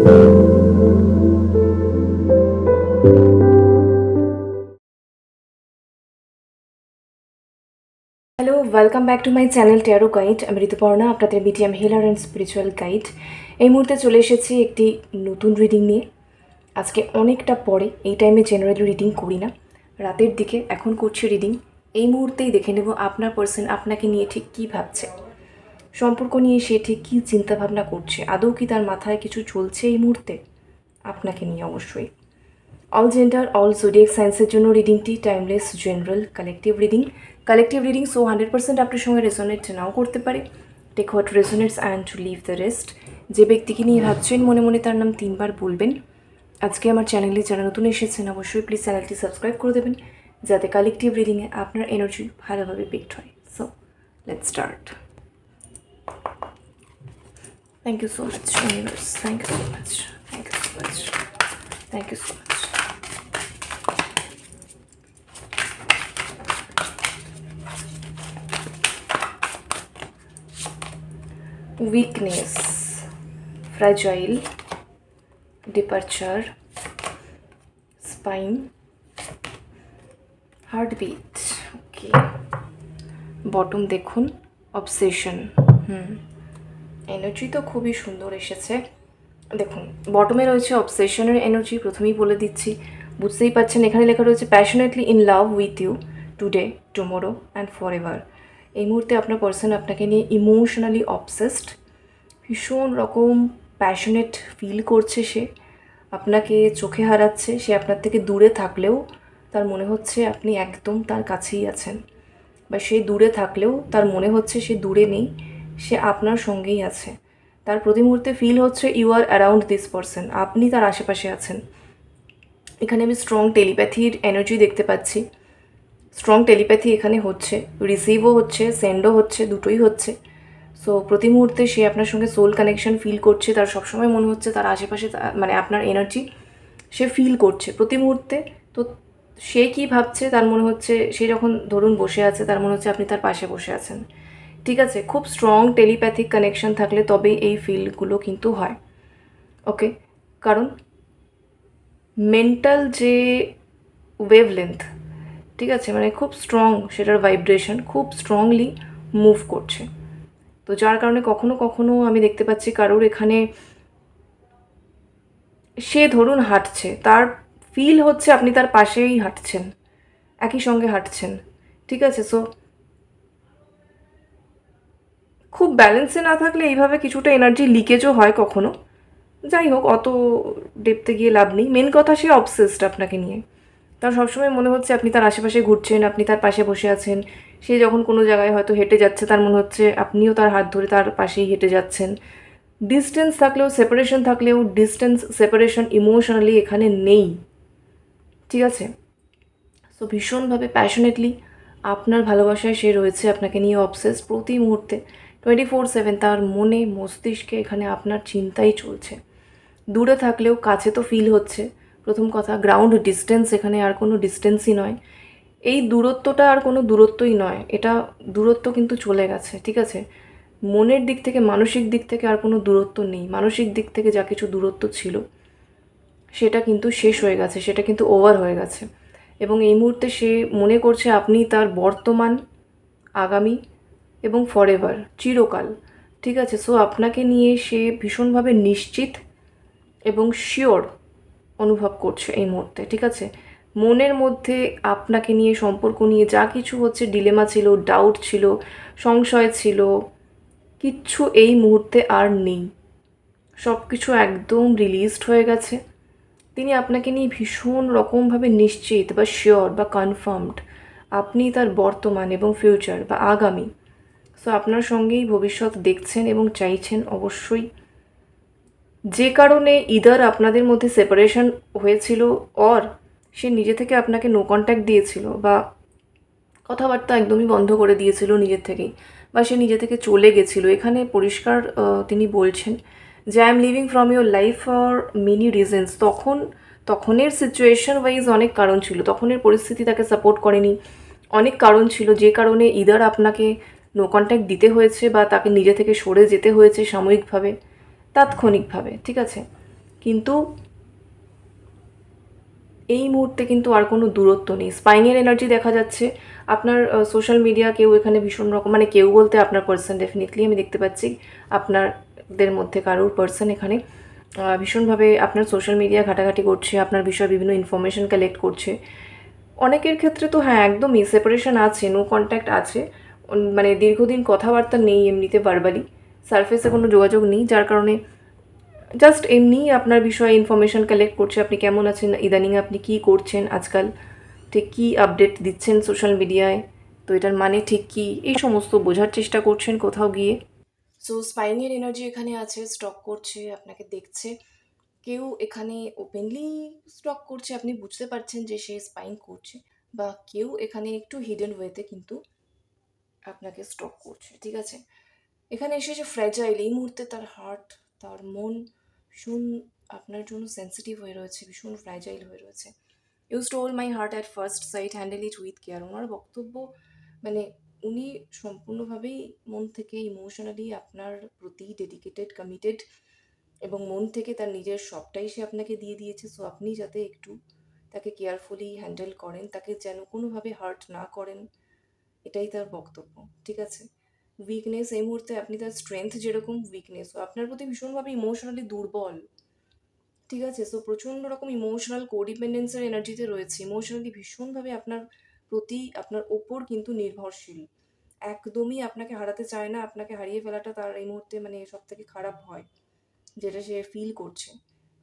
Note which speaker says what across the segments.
Speaker 1: Hello, welcome back to my channel tarot guide. আমি ঋতুপর্ণা, আপনাদের BTM healer and spiritual guide. এই মুহূর্তে চলে এসেছি একটি নতুন রিডিং নিয়ে। আজকে অনেকটা পরে, এই টাইমে জেনারেলি রিডিং করি না, রাতের দিকে এখন করছি রিডিং। এই মুহূর্তেই দেখে নেব আপনার পার্সন আপনাকে নিয়ে ঠিক কী ভাবছে, সম্পর্ক নিয়ে সে ঠিক কী চিন্তাভাবনা করছে, আদৌ কি তার মাথায় কিছু চলছে এই মুহূর্তে আপনাকে নিয়ে। অবশ্যই অল জেন্ডার, অল জোডিয়াক সায়েন্সের জন্য রিডিংটি timeless, general, collective reading. So 100% আপনার সঙ্গে রেজোনেট নাও করতে পারে। Take what resonates and to leave the rest. যে ব্যক্তিকে নিয়ে ভাবছেন মনে মনে তার নাম 3 বার বলবেন। আজকে আমার চ্যানেলে যারা নতুন এসেছেন অবশ্যই প্লিজ চ্যানেলটি সাবস্ক্রাইব করে দেবেন, যাতে কালেকটিভ রিডিংয়ে আপনার এনার্জি ভালোভাবে পিকড হয়। So let's start. Thank you so much universe, thank you so much, thank you so much, thank you so much. Weakness, fragile, departure, spine, heartbeat. Okay, bottom দেখুন, obsession. Energy তো খুবই সুন্দর এসেছে। দেখুন বটমে রয়েছে অবসেশনের energy. প্রথমেই বলে দিচ্ছি, বুঝতেই পারছেন এখানে লেখা রয়েছে passionately in love with you today, tomorrow and forever. এই মুহূর্তে আপনার পার্সন আপনাকে নিয়ে ইমোশনালি অবসেসড, ভীষণ রকম প্যাশনেট ফিল করছে। সে আপনাকে চোখে হারাচ্ছে। সে আপনার থেকে দূরে থাকলেও তার মনে হচ্ছে আপনি একদম তার কাছেই আছেন, বা সে দূরে থাকলেও তার মনে হচ্ছে সে দূরে নেই, সে আপনার সঙ্গেই আছে। তার প্রতি মুহূর্তে ফিল হচ্ছে you are around this person, আপনি তার আশেপাশে আছেন। এখানে আমি স্ট্রং টেলিপ্যাথির এনার্জি দেখতে পাচ্ছি। স্ট্রং টেলিপ্যাথি এখানে হচ্ছে, রিসিভও হচ্ছে, সেন্ডও হচ্ছে, দুটোই হচ্ছে। সো প্রতি মুহূর্তে সে আপনার সঙ্গে সোল কানেকশন ফিল করছে। তার সবসময় মনে হচ্ছে তার আশেপাশে মানে আপনার এনার্জি সে ফিল করছে প্রতি মুহূর্তে। তো সে কী ভাবছে, তার মনে হচ্ছে সে যখন ধরুন বসে আছে, তার মনে হচ্ছে আপনি তার পাশে বসে আছেন। ঠিক আছে, খুব স্ট্রং টেলিপ্যাথিক কানেকশন থাকলে তবেই এই ফিলগুলো কিন্তু হয়। ওকে, কারণ মেন্টাল যে ওয়েভলেন্থ, ঠিক আছে, মানে খুব স্ট্রং, সেটার ভাইব্রেশন খুব স্ট্রংলি মুভ করছে। তো যার কারণে কখনো কখনো আমি দেখতে পাচ্ছি কারোর এখানে সে ধরুন হাঁটছে, তার ফিল হচ্ছে আপনি তার পাশেই হাঁটছেন, একই সঙ্গে হাঁটছেন। ঠিক আছে, সো খুব ব্যালেন্সে না থাকলে এইভাবে কিছুটা এনার্জি লিকেজও হয় কখনো। যাই হোক, অত ডেপতে গিয়ে লাভ নেই। মেন কথা সে অবসেসড আপনাকে নিয়ে। তার সবসময় মনে হচ্ছে আপনি তার আশেপাশে ঘুরছেন, আপনি তার পাশে বসে আছেন। সে যখন কোনো জায়গায় হয়তো হেঁটে যাচ্ছে, তার মনে হচ্ছে আপনিও তার হাত ধরে তার পাশেই হেঁটে যাচ্ছেন। ডিস্টেন্স থাকলেও, সেপারেশন থাকলেও, ডিস্টেন্স সেপারেশন ইমোশনালি এখানে নেই। ঠিক আছে, সো ভীষণভাবে প্যাশনেটলি আপনার ভালোবাসায় সে রয়েছে, আপনাকে নিয়ে অবসেস প্রতি মুহূর্তে 24/7 তার মনে মস্তিষ্কে এখানে আপনার চিন্তাই চলছে। দূরে থাকলেও কাছে তো ফিল হচ্ছে। প্রথম কথা, গ্রাউন্ড ডিস্টেন্স এখানে আর কোনো ডিস্টেন্সই নয়। এই দূরত্বটা আর কোনো দূরত্বই নয়, এটা দূরত্ব কিন্তু চলে গেছে। ঠিক আছে, মনের দিক থেকে, মানসিক দিক থেকে আর কোনো দূরত্ব নেই। মানসিক দিক থেকে যা কিছু দূরত্ব ছিল সেটা কিন্তু শেষ হয়ে গেছে, সেটা কিন্তু ওভার হয়ে গেছে। এবং এই মুহূর্তে সে মনে করছে আপনি তার বর্তমান, আগামী এবং ফরএভার, চিরকাল। ঠিক আছে, সো আপনাকে নিয়ে সে ভীষণভাবে নিশ্চিত এবং শিওর অনুভব করছে এই মুহূর্তে। ঠিক আছে, মনের মধ্যে আপনাকে নিয়ে, সম্পর্ক নিয়ে যা কিছু হচ্ছে, ডিলেমা ছিল, ডাউট ছিল, সংশয় ছিল, কিচ্ছু এই মুহূর্তে আর নেই। সব কিছু একদম রিলিজড হয়ে গেছে। তিনি আপনাকে নিয়ে ভীষণ রকমভাবে নিশ্চিত বা শিওর বা কনফার্মড। আপনি তার বর্তমান এবং ফিউচার বা আগামী। সো আপনার সঙ্গেই ভবিষ্যৎ দেখছেন এবং চাইছেন অবশ্যই। যে কারণে ইদার আপনাদের মধ্যে সেপারেশন হয়েছিল, অর সে নিজে থেকে আপনাকে নো কন্ট্যাক্ট দিয়েছিল, বা কথাবার্তা একদমই বন্ধ করে দিয়েছিল নিজের থেকেই, বা সে নিজে থেকে চলে গেছিলো। এখানে পরিষ্কার তিনি বলছেন যে I am living from your life for many reasons. তখনের সিচুয়েশন ওয়াইজ অনেক কারণ ছিল, তখনের পরিস্থিতি তাকে সাপোর্ট করেনি, অনেক কারণ ছিল যে কারণে ইদার আপনাকে নো কন্ট্যাক্ট দিতে হয়েছে বা তাকে নিজে থেকে সরে যেতে হয়েছে সাময়িকভাবে, তাৎক্ষণিকভাবে। ঠিক আছে, কিন্তু এই মুহূর্তে কিন্তু আর কোনো দূরত্ব নেই। স্পাইনের এনার্জি দেখা যাচ্ছে। আপনার সোশ্যাল মিডিয়া কেউ এখানে ভীষণ রকম, মানে কেউ বলতে আপনার পার্সন ডেফিনেটলি আমি দেখতে পাচ্ছি আপনাদের মধ্যে কারোর পার্সন এখানে ভীষণভাবে আপনার সোশ্যাল মিডিয়া ঘাটাঘাটি করছে, আপনার বিষয়ে বিভিন্ন ইনফরমেশন কালেক্ট করছে। অনেকের ক্ষেত্রে তো হ্যাঁ একদমই সেপারেশন আছে, নো কন্ট্যাক্ট আছে, মানে দীর্ঘদিন কথাবার্তা নেই এমনিতে ভার্বালি, সারফেসে কোনো যোগাযোগ নেই, যার কারণে জাস্ট এমনি আপনার বিষয়ে ইনফরমেশন কালেক্ট করছে, আপনি কেমন আছেন, ইদানিং আপনি কী করছেন আজকাল, ঠিক কী আপডেট দিচ্ছেন সোশ্যাল মিডিয়ায়, তো এটার মানে ঠিক কী, এই সমস্ত বোঝার চেষ্টা করছেন কোথাও গিয়ে। সো স্পাইনের এনার্জি এখানে আছে, স্টক করছে, আপনাকে দেখছে। কেউ এখানে ওপেনলি স্টক করছে, আপনি বুঝতে পারছেন যে সে স্পাইন করছে, বা কেউ এখানে একটু হিডেন ওয়েতে কিন্তু আপনাকে স্টক করছে, ঠিক আছে। এখানে এসে যে ফ্র্যাজাইল, এই মুহূর্তে তার হার্ট, তার মন ভীষণ আপনার জন্য সেন্সিটিভ হয়ে রয়েছে, ভীষণ ফ্র্যাজাইল হয়ে রয়েছে। You stole my heart at first sight, handle it with care. ওনার বক্তব্য মানে উনি সম্পূর্ণভাবেই মন থেকে ইমোশনালি আপনার প্রতি ডেডিকেটেড, কমিটেড, এবং মন থেকে তার নিজের সবটাই সে আপনাকে দিয়ে দিয়েছে। সো আপনি যাতে একটু তাকে কেয়ারফুলি হ্যান্ডেল করেন, তাকে যেন কোনোভাবে হার্ট না করেন, এটাই তার বক্তব্য, ঠিক আছে। উইকনেস, এই মুহূর্তে আপনি তার স্ট্রেংথ যেরকম উইকনেসও আপনার প্রতি ভীষণভাবে ইমোশনালি দুর্বল, ঠিক আছে। সো প্রচণ্ড রকম ইমোশনাল কোডিপেন্ডেন্সের এনার্জিতে রয়েছে, ইমোশনালি ভীষণভাবে আপনার প্রতি, আপনার ওপর কিন্তু নির্ভরশীল, একদমই আপনাকে হারাতে চায় না। আপনাকে হারিয়ে ফেলাটা তার এই মুহূর্তে মানে সব থেকে খারাপ হয়, যেটা সে ফিল করছে।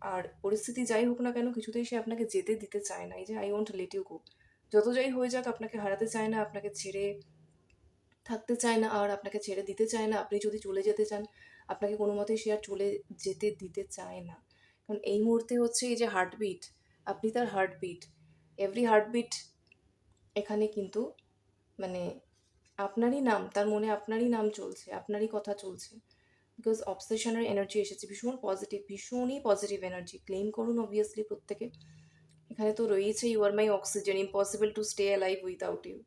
Speaker 1: আর পরিস্থিতি যাই হোক না কেন, কিছুতেই সে আপনাকে যেতে দিতে চায় না। এই যে I want let you go, যত যাই হয়ে যাক আপনাকে হারাতে চায় না, আপনাকে ছেড়ে থাকতে চায় না, আর আপনাকে ছেড়ে দিতে চায় না। আপনি যদি চলে যেতে চান, আপনাকে কোনো মতেই সে আর চলে যেতে দিতে চায় না। কারণ এই মুহূর্তে হচ্ছে এই যে হার্টবিট, আপনি তার হার্টবিট, এভরি হার্টবিট এখানে কিন্তু মানে আপনারই নাম, তার মনে আপনারই নাম চলছে, আপনারই কথা চলছে। বিকজ অবসেশনের এনার্জি এসেছে, ভীষণ পজিটিভ, ভীষণই পজিটিভ এনার্জি। ক্লেম করুন অবভিয়াসলি প্রত্যেকে। এখানে তো রয়েছে you are my oxygen, impossible to stay alive without you.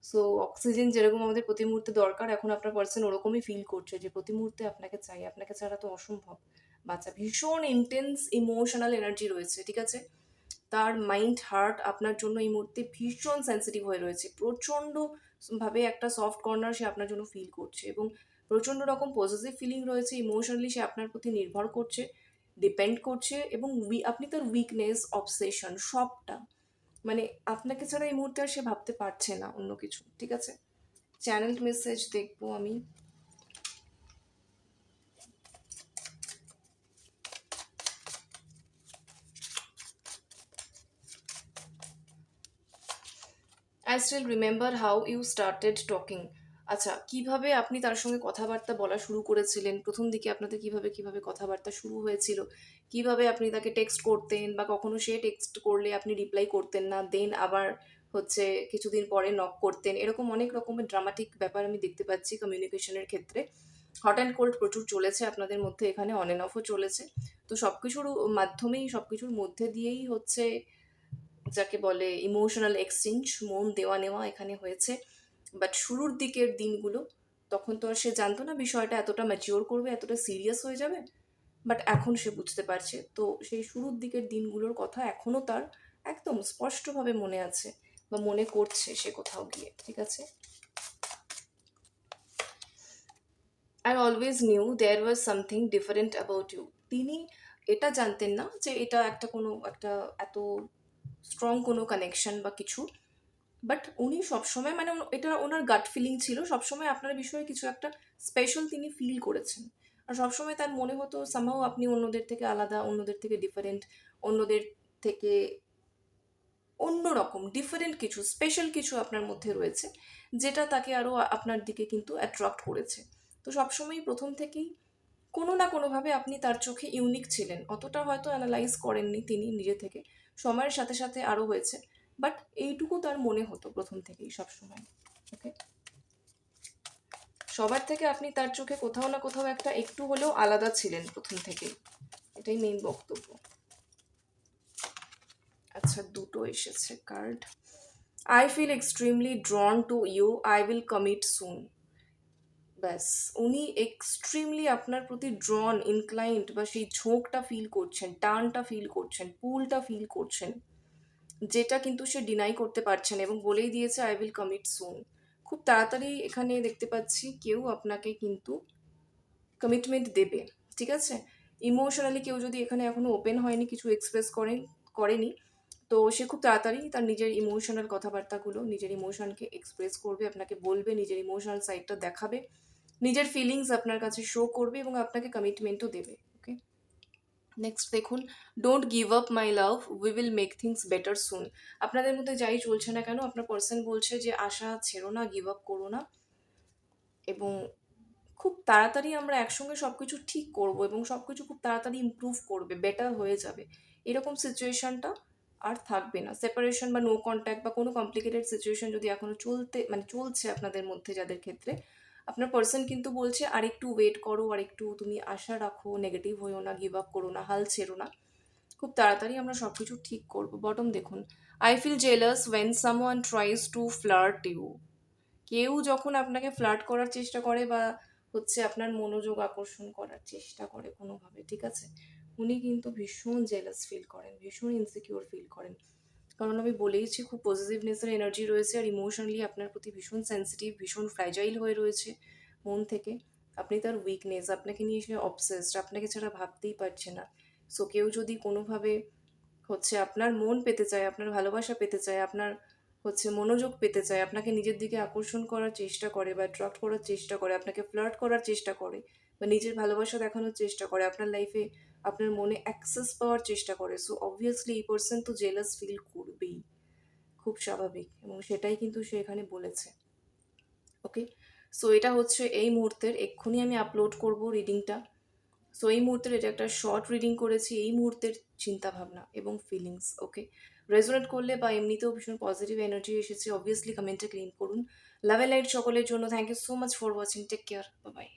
Speaker 1: So oxygen যেরকম আমাদের প্রতি মুহূর্তে দরকার, এখন আপনার পার্সন ওরকমই ফিল করছে যে প্রতি মুহূর্তে আপনাকে চাই, আপনাকে ছাড়া তো অসম্ভব বাচ্চা। ভীষণ ইন্টেন্স ইমোশনাল এনার্জি রয়েছে, ঠিক আছে। তার মাইন্ড, হার্ট আপনার জন্য এই মুহূর্তে ভীষণ সেন্সিটিভ হয়ে রয়েছে, প্রচণ্ড ভাবে একটা সফট কর্নার সে আপনার জন্য ফিল করছে, এবং প্রচণ্ড রকম পজিটিভ ফিলিং রয়েছে। ইমোশনালি সে আপনার প্রতি নির্ভর করছে, ডিপেন্ড করছে, এবং আপনি তার উইকনেস, অবসেশন সবটা, মানে আপনাকে ছাড়া এই মুহূর্তে আর সে ভাবতে পারছে না অন্য কিছু, ঠিক আছে। চ্যানেল মেসেজ দেখবো আমি। I still remember how you started talking. আচ্ছা, কিভাবে আপনি তার সঙ্গে কথাবার্তা বলা শুরু করেছিলেন, প্রথম দিকে আপনাদের কিভাবে কিভাবে কথাবার্তা শুরু হয়েছিল, কিভাবে আপনি তাকে টেক্সট করতেন, বা কখনো সে টেক্সট করলে আপনি রিপ্লাই করতেন না, দেন আবার হচ্ছে কিছুদিন পরে নক করতেন, এরকম অনেক রকমের ড্রামাটিক ব্যাপার আমি দেখতে পাচ্ছি কমিউনিকেশনের ক্ষেত্রে। হট অ্যান্ড কোল্ড প্রচুর চলেছে আপনাদের মধ্যে, এখানে অন অ্যান্ড অফও চলেছে। তো সব কিছুর মাধ্যমেই, সব কিছুর মধ্যে দিয়েই হচ্ছে যাকে বলে ইমোশনাল এক্সচেঞ্জ, মন দেওয়া নেওয়া এখানে হয়েছে। বাট শুরুর দিকের দিনগুলো, তখন তো আর সে জানতো না বিষয়টা এতটা ম্যাচিওর করবে, এতটা সিরিয়াস হয়ে যাবে। বাট এখন সে বুঝতে পারছে। তো সেই শুরুর দিকের দিনগুলোর কথা এখনও তার একদম স্পষ্টভাবে মনে আছে, বা মনে করছে সে কোথাও গিয়ে, ঠিক আছে। I always knew there was something different about you. তিনি এটা জানতেন না যে এটা একটা কোনো একটা এত স্ট্রং কোনো কানেকশন বা কিছু। বাট উনি সবসময় মানে এটা ওনার গাট ফিলিং ছিল, সবসময় আপনার বিষয়ে কিছু একটা স্পেশাল তিনি ফিল করেছেন। আর সবসময় তার মনে হতো সামহাও আপনি অন্যদের থেকে আলাদা, অন্যদের থেকে ডিফারেন্ট, অন্যদের থেকে অন্যরকম, ডিফারেন্ট কিছু, স্পেশাল কিছু আপনার মধ্যে রয়েছে, যেটা তাকে আরও আপনার দিকে কিন্তু অ্যাট্রাক্ট করেছে। তো সবসময়ই প্রথম থেকেই কোনো না কোনোভাবে আপনি তার চোখে ইউনিক ছিলেন। অতটা হয়তো অ্যানালাইজ করেননি তিনি নিজে থেকে, সময়ের সাথে সাথে আরও হয়েছে। বাট এইটুকু তার মনে হতো প্রথম থেকেই সবসময়। ওকে, সবার থেকে আপনি তার চোখে কোথাও না কোথাও একটা একটু হলেও আলাদা ছিলেন প্রথম থেকেই, এটাই মেইন বক্তব্য। আচ্ছা, দুটো এসেছে card. I feel extremely drawn to you, I will commit soon. ব্যাস, উনি এক্সট্রিমলি আপনার প্রতি ড্রন, ইনক্লাইন্ড, বা সেই ঝোঁকটা ফিল করছেন, টানটা ফিল করছেন, পুলটা ফিল করছেন, যেটা কিন্তু সে ডিনাই করতে পারছে না এবং বলেই দিয়েছে আই উইল কমিট সুন। খুব তাড়াতাড়ি এখানে দেখতে পাচ্ছি কেউ আপনাকে কিন্তু কমিটমেন্ট দেবে, ঠিক আছে? ইমোশনালি কেউ যদি এখানে এখনো ওপেন হয়নি, কিছু এক্সপ্রেস করেনি, তো সে খুব তাড়াতাড়ি তার নিজের ইমোশনাল কথাবার্তাগুলো, নিজের ইমোশনকে এক্সপ্রেস করবে, আপনাকে বলবে, নিজের ইমোশনাল সাইডটা দেখাবে, নিজের ফিলিংস আপনার কাছে শো করবে এবং আপনাকে কমিটমেন্টও দেবে। ওকে, নেক্সট দেখুন, don't give up my love, we will make things better soon. আপনাদের মধ্যে যাই চলছে না কেন, আপনার পার্সন বলছে যে আশা ছেড়ো না, গিভ আপ করো না, এবং খুব তাড়াতাড়ি আমরা একসঙ্গে সব কিছু ঠিক করব এবং সব কিছু খুব তাড়াতাড়ি ইমপ্রুভ করবে, বেটার হয়ে যাবে, এরকম সিচুয়েশনটা আর থাকবে না। সেপারেশন বা নো কন্ট্যাক্ট বা কোনো কমপ্লিকেটেড সিচুয়েশন যদি এখনো চলছে আপনাদের মধ্যে যাদের ক্ষেত্রে, আপনার পার্সন কিন্তু বলছে আর একটু ওয়েট করো, আর একটু তুমি আশা রাখো, নেগেটিভ হয়েও না, গিভ আপ করো না, হাল ছেড়ো না, খুব তাড়াতাড়ি আমরা সব কিছু ঠিক করবো। বটম দেখুন, I feel jealous when someone tries to flirt you. কেউ যখন আপনাকে ফ্লার্ট করার চেষ্টা করে বা আপনার মনোযোগ আকর্ষণ করার চেষ্টা করে কোনোভাবে, ঠিক আছে, উনি কিন্তু ভীষণ জেলাস ফিল করেন, ভীষণ ইনসিকিউর ফিল করেন। কারণ আমি বলেইছি খুব পজিটিভনেসের এনার্জি রয়েছে, আর ইমোশনালি আপনার প্রতি ভীষণ সেন্সিটিভ, ভীষণ ফ্র্যাজাইল হয়ে রয়েছে মন থেকে। আপনি তার উইকনেস, আপনাকে নিয়ে সে অবসেসড, আপনাকে ছাড়া ভাবতেই পারছে না। সো কেউ যদি কোনোভাবে আপনার মন পেতে চায়, আপনার ভালোবাসা পেতে চায়, আপনার মনোযোগ পেতে চায়, আপনাকে নিজের দিকে আকর্ষণ করার চেষ্টা করে বা অ্যাট্রাক্ট করার চেষ্টা করে, আপনাকে ফ্লার্ট করার চেষ্টা করে, বা নিজের ভালোবাসা দেখানোর চেষ্টা করে, আপনার লাইফে আপনার মনে অ্যাক্সেস পাওয়ার চেষ্টা করে, সো অবভিয়াসলি এই পার্সন তো জেলাস ফিল করবেই, খুব স্বাভাবিক, এবং সেটাই কিন্তু সে এখানে বলেছে। ওকে, সো এটা হচ্ছে এই মুহূর্তের, এক্ষুনি আমি আপলোড করব রিডিংটা। সো এই মুহূর্তের এটা একটা শর্ট রিডিং করেছি, এই মুহূর্তের চিন্তা ভাবনা এবং ফিলিংস। ওকে, রেজোনেট করলে বা এমনিতেও ভীষণ পজিটিভ এনার্জি এসেছে, অবভিয়াসলি কমেন্টে ক্লেম করুন। লাভ এন্ড লাইট সকলের জন্য। Thank you so much for watching, take care, bye by.